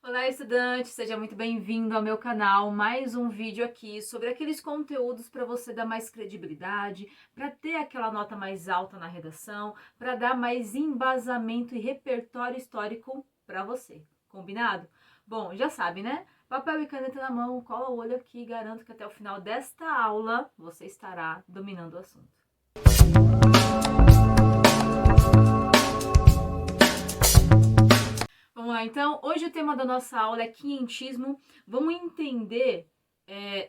Olá, estudante! Seja muito bem-vindo ao meu canal. Mais um vídeo aqui sobre aqueles conteúdos para você dar mais credibilidade, para ter aquela nota mais alta na redação, para dar mais embasamento e repertório histórico para você. Combinado? Bom, já sabe, né? Papel e caneta na mão, cola o olho aqui e garanto que até o final desta aula você estará dominando o assunto. Vamos lá, então, hoje o tema da nossa aula é quinhentismo. Vamos entender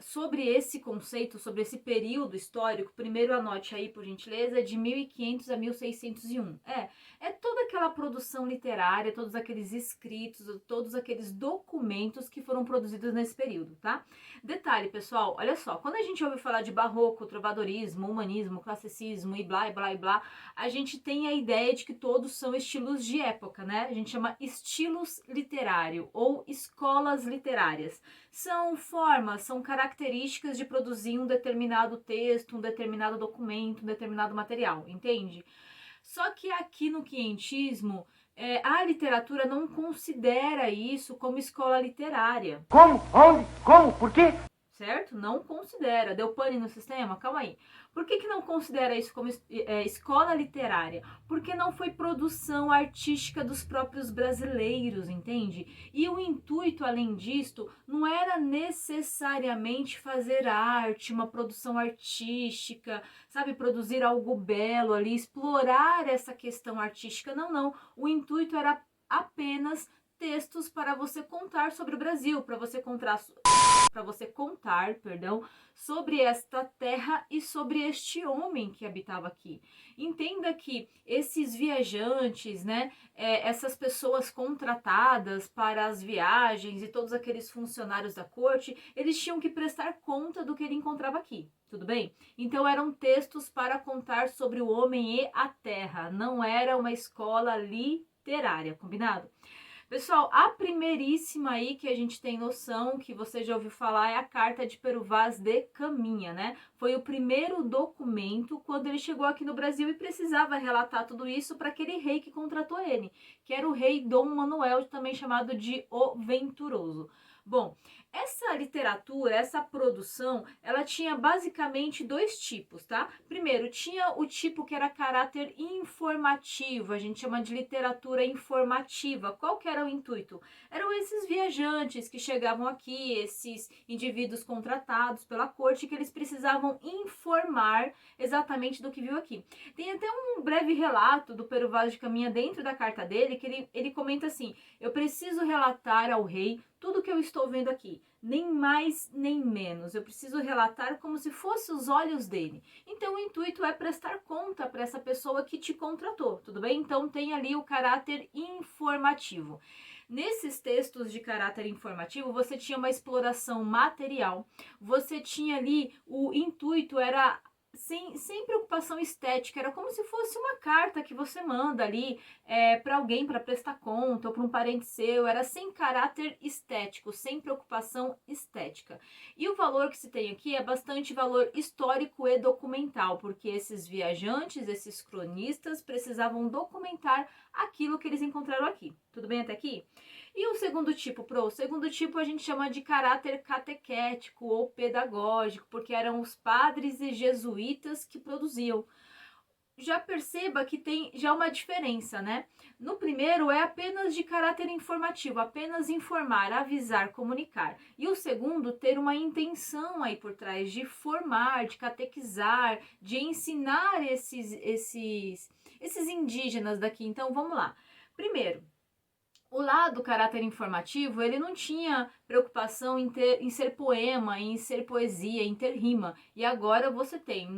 sobre esse conceito, sobre esse período histórico. Primeiro anote aí, por gentileza, de 1500 a 1601. É toda aquela produção literária, todos aqueles escritos, todos aqueles documentos que foram produzidos nesse período, tá? Detalhe, pessoal, olha só, quando a gente ouve falar de barroco, trovadorismo, humanismo, classicismo e blá, e blá, e blá, a gente tem a ideia de que todos são estilos de época, né? A gente chama estilos literário ou escolas literárias. São formas, são características de produzir um determinado texto, um determinado documento, um determinado material, entende? Só que aqui no quinhentismo, a literatura não considera isso como escola literária. Como? Onde? Como? Por quê? Certo? Não considera. Deu pane no sistema? Calma aí. Por que não considera isso como escola literária? Porque não foi produção artística dos próprios brasileiros, entende? E o intuito, além disto, não era necessariamente fazer arte, uma produção artística, sabe? Produzir algo belo ali, explorar essa questão artística. Não. O intuito era apenas textos para você contar sobre o Brasil, para você contar, sobre esta terra e sobre este homem que habitava aqui. Entenda que esses viajantes, né, essas pessoas contratadas para as viagens e todos aqueles funcionários da corte, eles tinham que prestar conta do que ele encontrava aqui, tudo bem? Então eram textos para contar sobre o homem e a terra, não era uma escola literária, combinado? Pessoal, a primeiríssima aí que a gente tem noção, que você já ouviu falar, é a Carta de Pero Vaz de Caminha, né? Foi o primeiro documento quando ele chegou aqui no Brasil e precisava relatar tudo isso para aquele rei que contratou ele, que era o rei Dom Manuel, também chamado de O Venturoso. Bom, essa literatura, essa produção, ela tinha basicamente dois tipos, tá? Primeiro, tinha o tipo que era caráter informativo, a gente chama de literatura informativa. Qual que era o intuito? Eram esses viajantes que chegavam aqui, esses indivíduos contratados pela corte, que eles precisavam informar exatamente do que viu aqui. Tem até um breve relato do Pero Vaz de Caminha dentro da carta dele, que ele comenta assim: eu preciso relatar ao rei tudo que eu estou vendo aqui, nem mais nem menos. Eu preciso relatar como se fosse os olhos dele. Então o intuito é prestar conta para essa pessoa que te contratou, tudo bem? Então tem ali o caráter informativo. Nesses textos de caráter informativo, você tinha uma exploração material, você tinha ali, o intuito era sem preocupação estética, era como se fosse uma carta que você manda ali para alguém para prestar conta ou para um parente seu, era sem caráter estético, sem preocupação estética. E o valor que se tem aqui é bastante valor histórico e documental, porque esses viajantes, esses cronistas precisavam documentar aquilo que eles encontraram aqui. Tudo bem até aqui? E o segundo tipo, o segundo tipo a gente chama de caráter catequético ou pedagógico, porque eram os padres e jesuítas que produziam. Já perceba que tem já uma diferença, né? No primeiro é apenas de caráter informativo, apenas informar, avisar, comunicar. E o segundo, ter uma intenção aí por trás de formar, de catequizar, de ensinar esses indígenas daqui. Então, vamos lá. Primeiro, o lado caráter informativo, ele não tinha preocupação em ser poema, em ser poesia, em ter rima. E agora você tem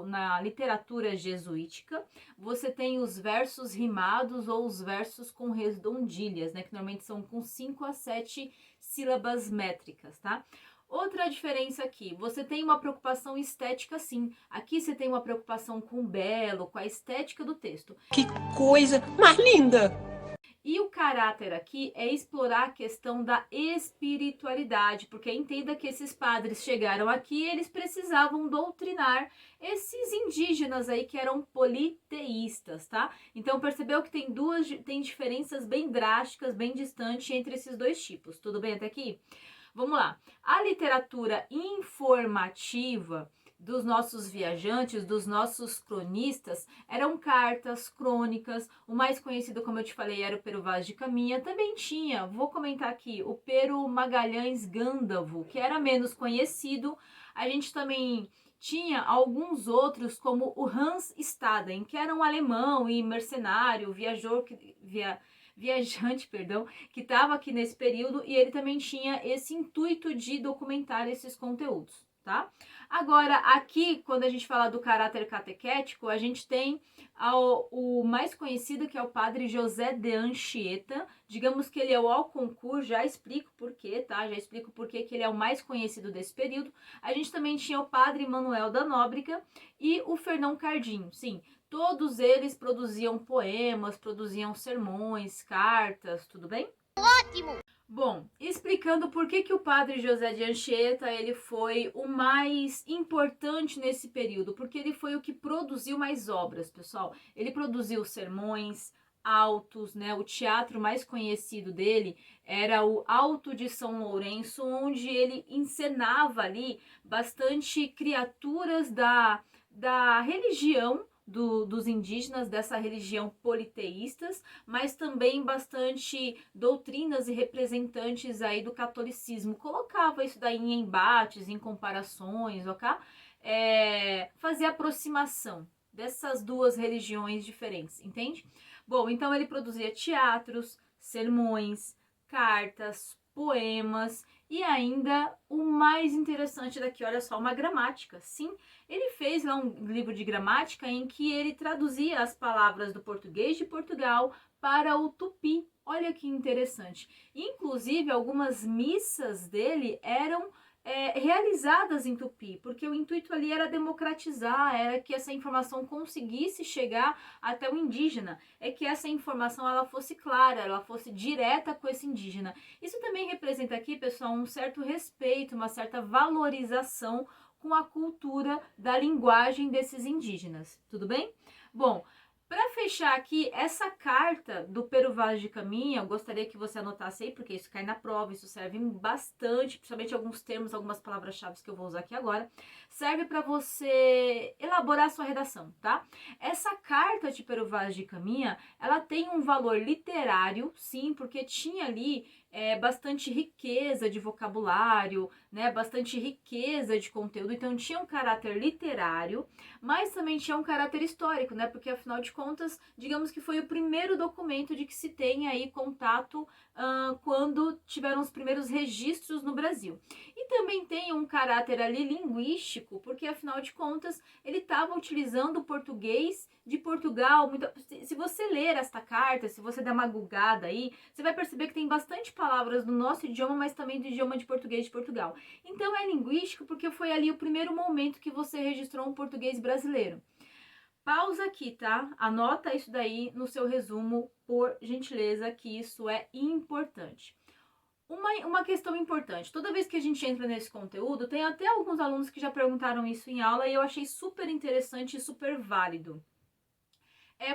na literatura jesuítica, você tem os versos rimados ou os versos com redondilhas, né? Que normalmente são com 5 a 7 sílabas métricas, tá? Outra diferença aqui, você tem uma preocupação estética sim. Aqui você tem uma preocupação com o belo, com a estética do texto. Que coisa mais linda! E o caráter aqui é explorar a questão da espiritualidade, porque entenda que esses padres chegaram aqui e eles precisavam doutrinar esses indígenas aí que eram politeístas, tá? Então percebeu que tem diferenças bem drásticas, bem distantes entre esses dois tipos. Tudo bem até aqui? Vamos lá. A literatura informativa dos nossos viajantes, dos nossos cronistas, eram cartas, crônicas. O mais conhecido, como eu te falei, era o Pero Vaz de Caminha. Também tinha, vou comentar aqui, o Pero Magalhães Gândavo, que era menos conhecido. A gente também tinha alguns outros, como o Hans Staden, que era um alemão e mercenário, viajante, perdão, que estava aqui nesse período, e ele também tinha esse intuito de documentar esses conteúdos, tá? Agora, aqui, quando a gente fala do caráter catequético, a gente tem o mais conhecido, que é o padre José de Anchieta. Digamos que ele é o Alconcourt, já explico por quê, tá? Já explico por quê que ele é o mais conhecido desse período. A gente também tinha o padre Manuel da Nóbrega e o Fernão Cardinho, sim. Todos eles produziam poemas, produziam sermões, cartas, tudo bem? Ótimo! Bom, explicando por que o padre José de Anchieta ele foi o mais importante nesse período, porque ele foi o que produziu mais obras, pessoal. Ele produziu sermões, autos, né? O teatro mais conhecido dele era o Auto de São Lourenço, onde ele encenava ali bastante criaturas da religião dos indígenas, dessa religião politeístas, mas também bastante doutrinas e representantes aí do catolicismo. Colocava isso daí em embates, em comparações, ok? Fazia aproximação dessas duas religiões diferentes, entende? Bom, então ele produzia teatros, sermões, cartas, poemas e ainda o mais interessante daqui, olha só, uma gramática. Sim, ele fez lá um livro de gramática em que ele traduzia as palavras do português de Portugal para o tupi. Olha que interessante. Inclusive, algumas missas dele eram realizadas em tupi, porque o intuito ali era democratizar, era que essa informação conseguisse chegar até o indígena, é que essa informação ela fosse clara, ela fosse direta com esse indígena. Isso também representa aqui, pessoal, um certo respeito, uma certa valorização com a cultura da linguagem desses indígenas, tudo bem? Bom, para fechar aqui, essa carta do Pero Vaz de Caminha, eu gostaria que você anotasse aí, porque isso cai na prova, isso serve bastante, principalmente alguns termos, algumas palavras-chave que eu vou usar aqui agora, serve para você elaborar a sua redação, tá? Essa carta de Pero Vaz de Caminha, ela tem um valor literário, sim, porque tinha ali bastante riqueza de vocabulário, né, bastante riqueza de conteúdo, então tinha um caráter literário, mas também tinha um caráter histórico, né, porque afinal de contas, digamos que foi o primeiro documento de que se tem aí contato quando tiveram os primeiros registros no Brasil. E também tem um caráter ali linguístico, porque afinal de contas, ele estava utilizando o português de Portugal. Se você ler esta carta, se você der uma googada aí, você vai perceber que tem bastante palavras do nosso idioma, mas também do idioma de português de Portugal. Então é linguístico porque foi ali o primeiro momento que você registrou um português brasileiro. Pausa aqui, tá? Anota isso daí no seu resumo, por gentileza, que isso é importante. Uma questão importante, toda vez que a gente entra nesse conteúdo, tem até alguns alunos que já perguntaram isso em aula e eu achei super interessante e super válido.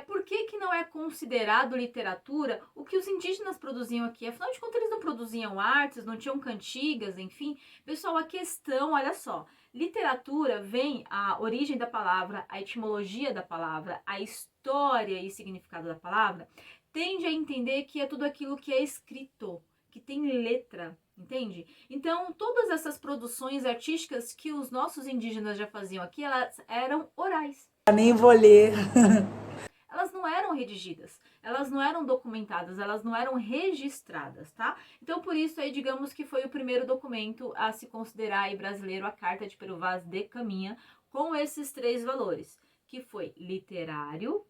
Por que não é considerado literatura o que os indígenas produziam aqui? Afinal de contas, eles não produziam artes, não tinham cantigas, enfim. Pessoal, a questão, olha só, literatura vem a origem da palavra, a etimologia da palavra, a história e significado da palavra, tende a entender que é tudo aquilo que é escrito, que tem letra, entende? Então, todas essas produções artísticas que os nossos indígenas já faziam aqui, elas eram orais. Nem vou ler. Elas não eram redigidas, elas não eram documentadas, elas não eram registradas, tá? Então, por isso aí, digamos que foi o primeiro documento a se considerar aí brasileiro, a Carta de Pero Vaz de Caminha, com esses três valores, que foi literário,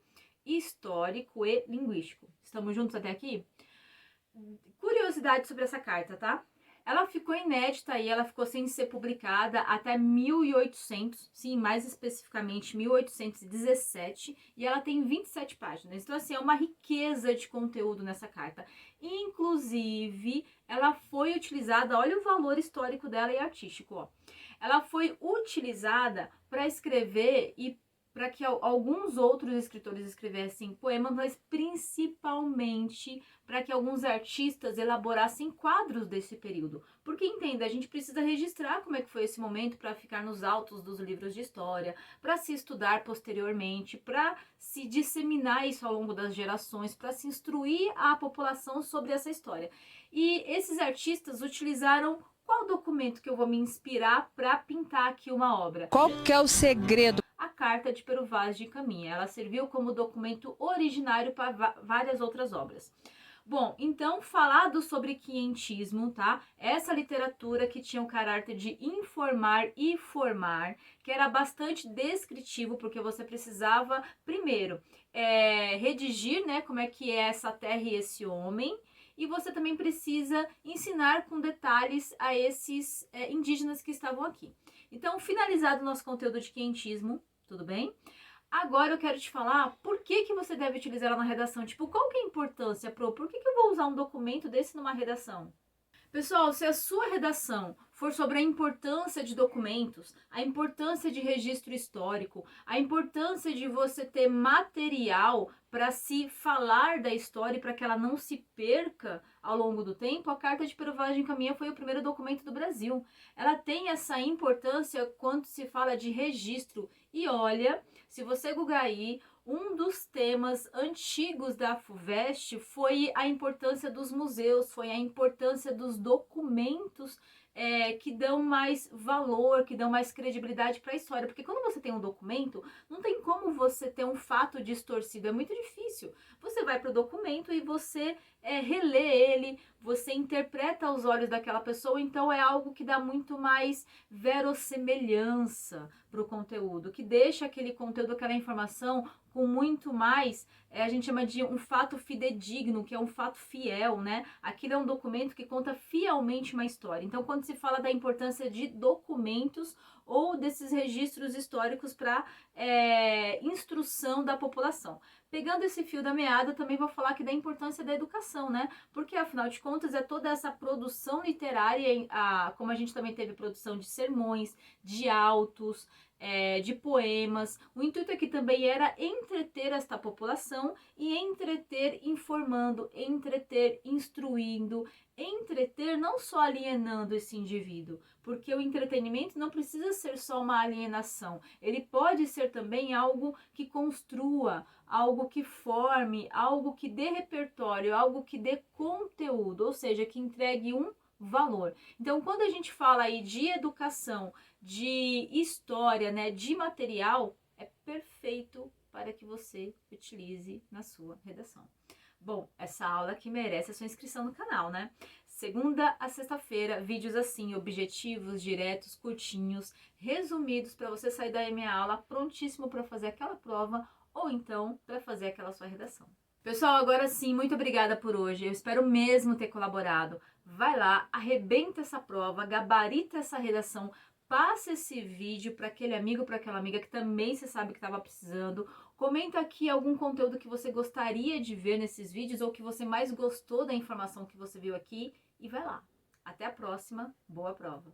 histórico e linguístico. Estamos juntos até aqui? Curiosidade sobre essa carta, tá? Ela ficou inédita e ela ficou sem ser publicada até 1800, sim, mais especificamente 1817, e ela tem 27 páginas. Então, assim, é uma riqueza de conteúdo nessa carta. Inclusive, ela foi utilizada, olha o valor histórico dela e artístico, ó. Ela foi utilizada para escrever e para que alguns outros escritores escrevessem poemas, mas principalmente para que alguns artistas elaborassem quadros desse período. Porque, entenda, a gente precisa registrar como é que foi esse momento para ficar nos autos dos livros de história, para se estudar posteriormente, para se disseminar isso ao longo das gerações, para se instruir a população sobre essa história. E esses artistas utilizaram qual documento que eu vou me inspirar para pintar aqui uma obra? Qual que é o segredo? A Carta de Pero Vaz de Caminha. Ela serviu como documento originário para várias outras obras. Bom, então, falado sobre quientismo, tá? Essa literatura que tinha o caráter de informar e formar, que era bastante descritivo, porque você precisava, primeiro, redigir, né, como é que é essa terra e esse homem, e você também precisa ensinar com detalhes a esses indígenas que estavam aqui. Então, finalizado o nosso conteúdo de quientismo, tudo bem? Agora eu quero te falar por que você deve utilizar ela na redação. Tipo, qual que é a importância, Pro? Por que eu vou usar um documento desse numa redação? Pessoal, se a sua redação for sobre a importância de documentos, a importância de registro histórico, a importância de você ter material para se falar da história e para que ela não se perca ao longo do tempo, a Carta de Pero Vaz de Caminha foi o primeiro documento do Brasil. Ela tem essa importância quando se fala de registro. E olha, se você googar aí, um dos temas antigos da FUVEST foi a importância dos museus, foi a importância dos documentos que dão mais valor, que dão mais credibilidade para a história. Porque quando você tem um documento, não tem como você ter um fato distorcido, é muito difícil. Você vai para o documento e você relê ele, você interpreta aos olhos daquela pessoa, então é algo que dá muito mais verossemelhança para o conteúdo, que deixa aquele conteúdo, aquela informação com muito mais, a gente chama de um fato fidedigno, que é um fato fiel, né? Aquilo é um documento que conta fielmente uma história. Então, quando se fala da importância de documentos ou desses registros históricos para instrução da população. Pegando esse fio da meada, também vou falar aqui da importância da educação, né? Porque, afinal de contas, é toda essa produção literária, como a gente também teve produção de sermões, de autos, de poemas. O intuito aqui também era entreter esta população e entreter informando, entreter instruindo, entreter não só alienando esse indivíduo, porque o entretenimento não precisa ser só uma alienação, ele pode ser também algo que construa, algo que forme, algo que dê repertório, algo que dê conteúdo, ou seja, que entregue um valor. Então, quando a gente fala aí de educação, de história, né, de material, é perfeito para que você utilize na sua redação. Bom, essa aula aqui merece a sua inscrição no canal, né? Segunda a sexta-feira, vídeos assim, objetivos, diretos, curtinhos, resumidos, para você sair da minha aula prontíssimo para fazer aquela prova ou então para fazer aquela sua redação. Pessoal, agora sim, muito obrigada por hoje. Eu espero mesmo ter colaborado. Vai lá, arrebenta essa prova, gabarita essa redação, passa esse vídeo para aquele amigo, para aquela amiga que também você sabe que estava precisando. Comenta aqui algum conteúdo que você gostaria de ver nesses vídeos ou que você mais gostou da informação que você viu aqui e vai lá. Até a próxima, boa prova!